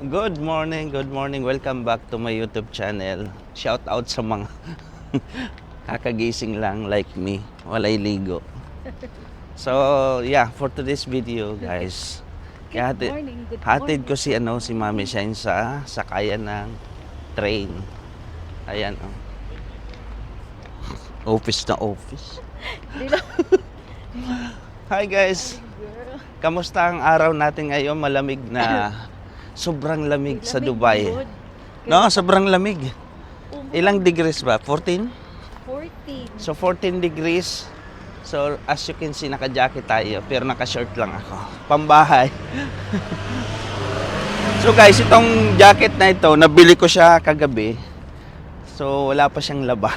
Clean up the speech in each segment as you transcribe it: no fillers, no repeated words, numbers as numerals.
Good morning. Welcome back to my YouTube channel. Shout out sa mga kakagising lang like me, walay ligo. So, yeah, for today's video, guys. Good morning. Hatid ko si Mami Shine sa sakayan ng train. Ayan, oh. Office na office. Hi guys. Kamusta ang araw natin ngayon? Malamig na. Sobrang lamig sa Dubai. No, sobrang lamig. Ilang degrees ba? 14? 14. So 14 degrees. So as you can see, naka-jacket tayo pero naka-short lang ako. Pambahay. So guys, itong jacket na ito, nabili ko siya kagabi. So wala pa siyang laba.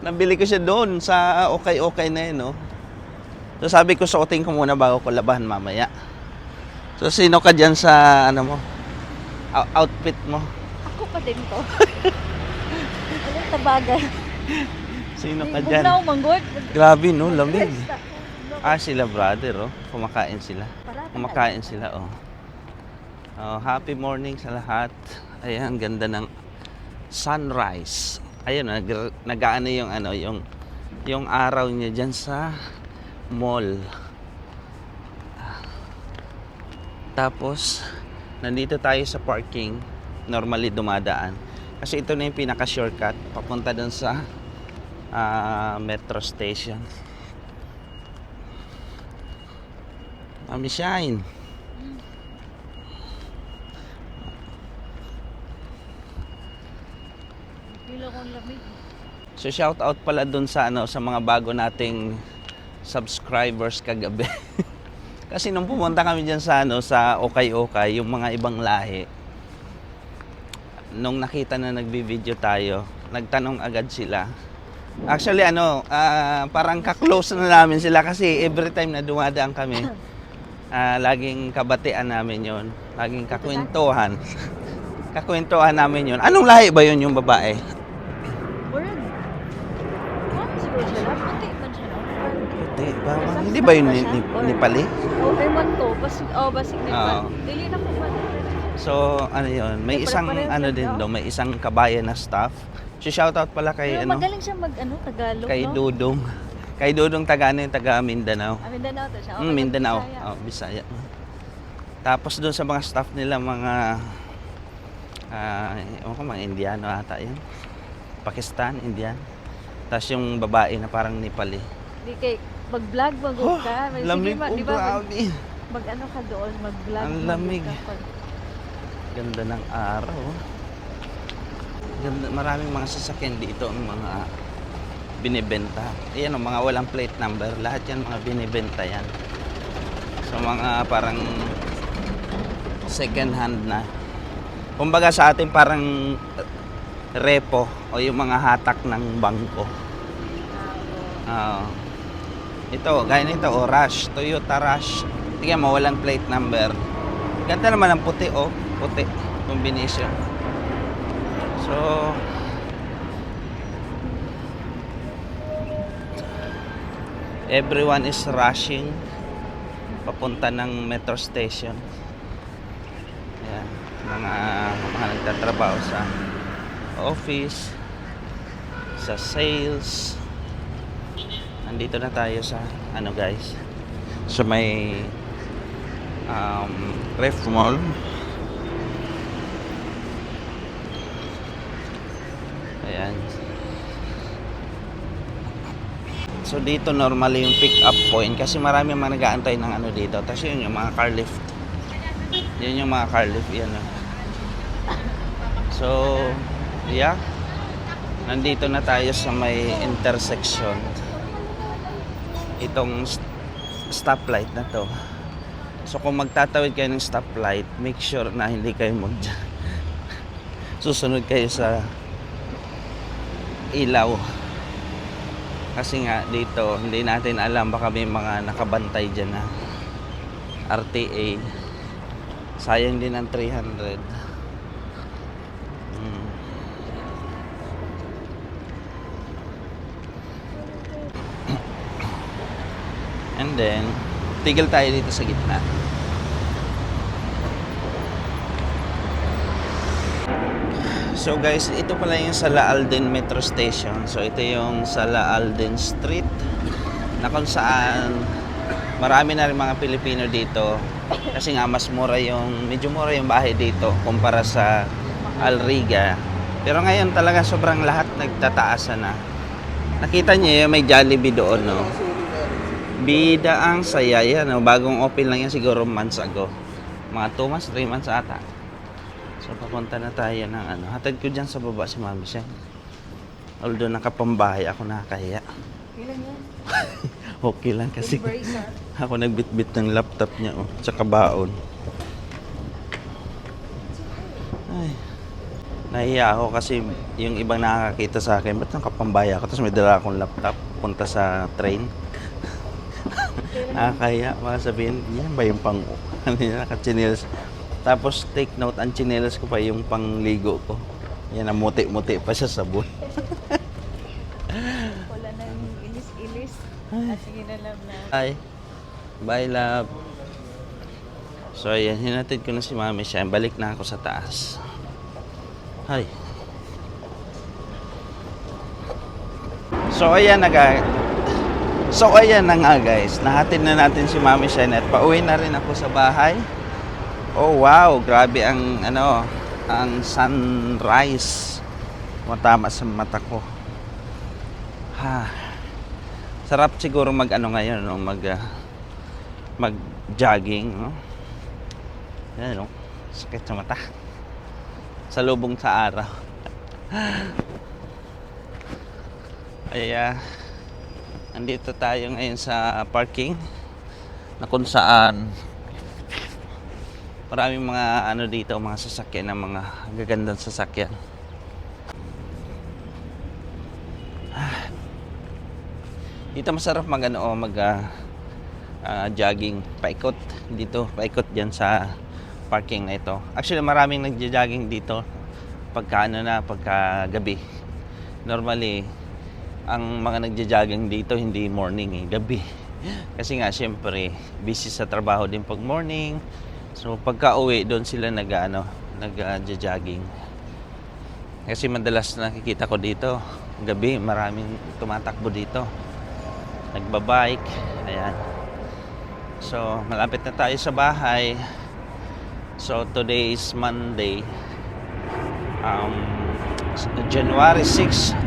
Nabili ko siya doon sa okay na yun, no? So sabi ko, suotin ko muna bago ko labahan mamaya. So sino ka dyan sa outfit mo? Ako pa din to. Anong tabagan? Sino ka dyan? Bugnaw, manggod. Grabe, no? Lamig. Sila brother, oh. Kumakain sila. Oh. Happy morning sa lahat. Ayan, ganda ng sunrise. Ayun, nag-aano yung araw niya dyan sa mall. Tapos, nandito tayo sa parking. Normally dumadaan. Kasi ito na yung pinaka-shortcut papunta dun sa metro station. Mami Shine. So shout out pala dun sa sa mga bago nating subscribers kagabi. Kasi nung pumunta kami diyan sa sa Okay, yung mga ibang lahi. Nung nakita na nagbi-video tayo, nagtanong agad sila. Actually parang ka-close na namin sila kasi every time na dumadaan kami, laging kabatian namin 'yon. Laging kakwentuhan. Kakwentuhan namin 'yon. Anong lahi ba 'yon yung babae? Puti ba? Hindi ba yun Nepali? Ewan ko. Basig Nepal. Dili na po ba? So, yun? May isang din daw, may isang kabayan na staff. So, shoutout pala kay magaling siya Tagalog, kay no? Dudong. Kay Dudong taga Mindanao. Mindanao to siya. Mindanao. Bisaya. Tapos doon sa mga staff nila, mga mga Indiano ata yun. Pakistan, Indian. Tapos yung babae na parang Nepali. Di kay mag-vlog ka. Lamig po, grabe. Mag-ano ka doon, mag-vlog. Ang lamig. Ganda ng araw. Ganda, maraming mga sasakyan dito ang mga binibenta. Ayan o, mga walang plate number. Lahat yan mga binibenta yan. So mga parang second hand na. Kumbaga sa atin parang repo o yung mga hatak ng bangko. Ito, gaya nito, Rush, Toyota Rush. Tingnan mo, walang plate number. Ganda naman ang puti, puti combination. So everyone is rushing papunta ng metro station. Ayan, mga nagtatrabaho sa office, sa sales. Nandito na tayo sa guys, sa may ref mall. Ayan. So dito normally yung pick up point kasi marami mga nag-aantay ng dito. Tapos yun yung mga car lift. Yun yung mga car lift yan. So yeah, nandito na tayo sa may intersection. Itong stoplight na to. So kung magtatawid kayo ng stoplight, make sure na hindi kayo susunod kayo sa ilaw. Kasi nga dito, hindi natin alam, baka may mga nakabantay dyan na RTA. Sayang din ang 300. And then, tigil tayo dito sa gitna. So guys, ito pala yung Sala Alden Metro Station. So ito yung Sala Alden Street na kung saan marami na rin mga Pilipino dito kasi nga mas mura medyo mura yung bahay dito kumpara sa Alriga. Pero ngayon talaga sobrang lahat nagtataas na. Nakita niyo yung may Jollibee doon, no? Bida ang saya yan, no? Bagong open lang yan siguro months ago. Mga 2 months, 3 months ata. So, papunta na tayo ng ano. Hatid ko dyan sa baba si Mami siya. Although nakapambahay ako, nakakahiya. Ilan yan? Okay lang kasi Bracer. ako nagbitbit ng laptop niya, oh. Tsaka baon. Ay. Nahiya ako kasi yung ibang nakakakita sa akin, ba't nakapambahay ako? Tapos may dala akong laptop, punta sa train. Nakakahiya, baka sabihin, yan ba yung pang, ano yun, naka-chinelas. Tapos take note, ang chinelas ko pa yung pangligo ko. Yan, namuti-muti pa siya sa buwan. Wala nang ilis-ilis. At sige na lang na. Bye. Bye, love. So, ayan, hinatid ko na si Mami siya. Balik na ako sa taas. Hi. So, ayan na guys. Nahatid na natin si Mami Shane at pauwi na rin ako sa bahay. Oh, wow. Grabe ang, ang sunrise. Matama sa mata ko. Ha. Sarap siguro ngayon, no? Mag-jogging, no? Yan, no? Sakit sa mata. Sa lubong sa araw. Ay, andito tayo ngayon sa parking na kung saan maraming mga dito, mga sasakyan, ng mga gagandang sasakyan. Dito masarap jogging, paikot paikot diyan sa parking na ito. Actually, maraming nagja-jogging dito pagka gabi. Normally, ang mga nagja-jogging dito hindi morning, gabi. Kasi nga syempre, busy sa trabaho din pag morning. So pagka-uwi doon sila nagja-jogging. Kasi madalas nakikita ko dito, gabi maraming tumatakbo dito. Nagbabike, ayan. So, malapit na tayo sa bahay. So, today is Monday, January 6,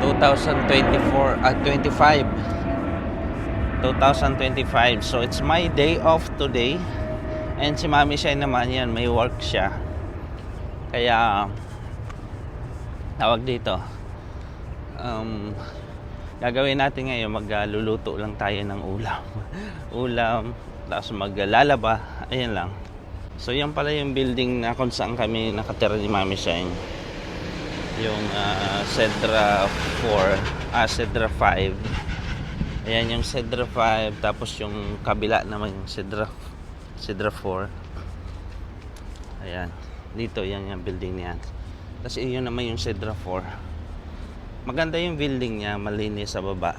2025. So, it's my day off today. And si Mami siya naman yan, may work siya. Kaya, tawag dito, gagawin natin ngayon, magluluto lang tayo ng ulam, tapos maglalaba, ayan lang. So yan pala yung building na kung saan kami nakatira ni Mami Shine. Yung Cedra 5. Ayan yung Cedra 5, tapos yung kabila naman yung Cedra 4. Ayan, dito yan yung building niyan. Tapos yun naman yung Cedra 4. Maganda yung building niya, malinis sa baba.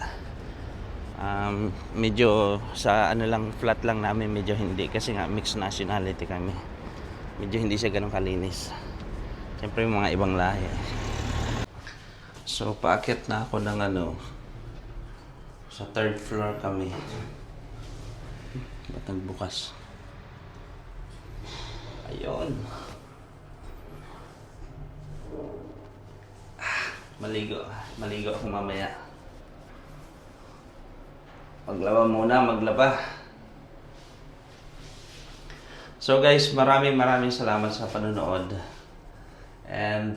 Medyo sa flat lang namin, medyo hindi kasi nga mixed nationality kami. Medyo hindi siya ganun kalinis. Siyempre yung mga ibang lahi. So paakyat na ako ng sa 3rd floor kami. Ba't nagbukas? Ayun. Maligo ako mamaya. Maglaba. So guys, maraming salamat sa panonood. And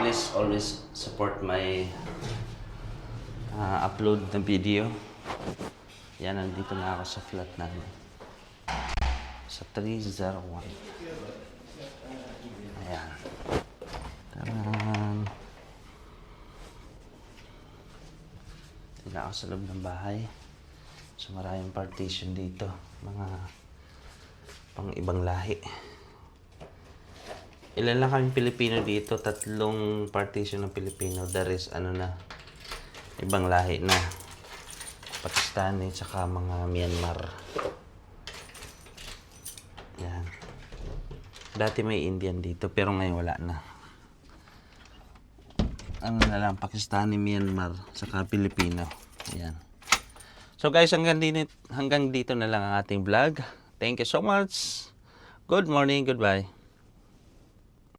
please always support my upload na video. Yan, nandito na ako sa flat namin. Sa 301. Ayan. Tarang. Tingnan ako sa loob ng bahay. So maraming partition dito. Mga pang ibang lahi. Ilan lang kaming Pilipino dito. 3 partition ng Pilipino. There is ibang lahi na. Pakistani tsaka mga Myanmar. Yan. Dati may Indian dito pero ngayon wala na. ano na lang, Pakistani, Myanmar, saka Pilipino. Ayan. So guys, hanggang dito na lang ang ating vlog. Thank you so much. Good morning, goodbye.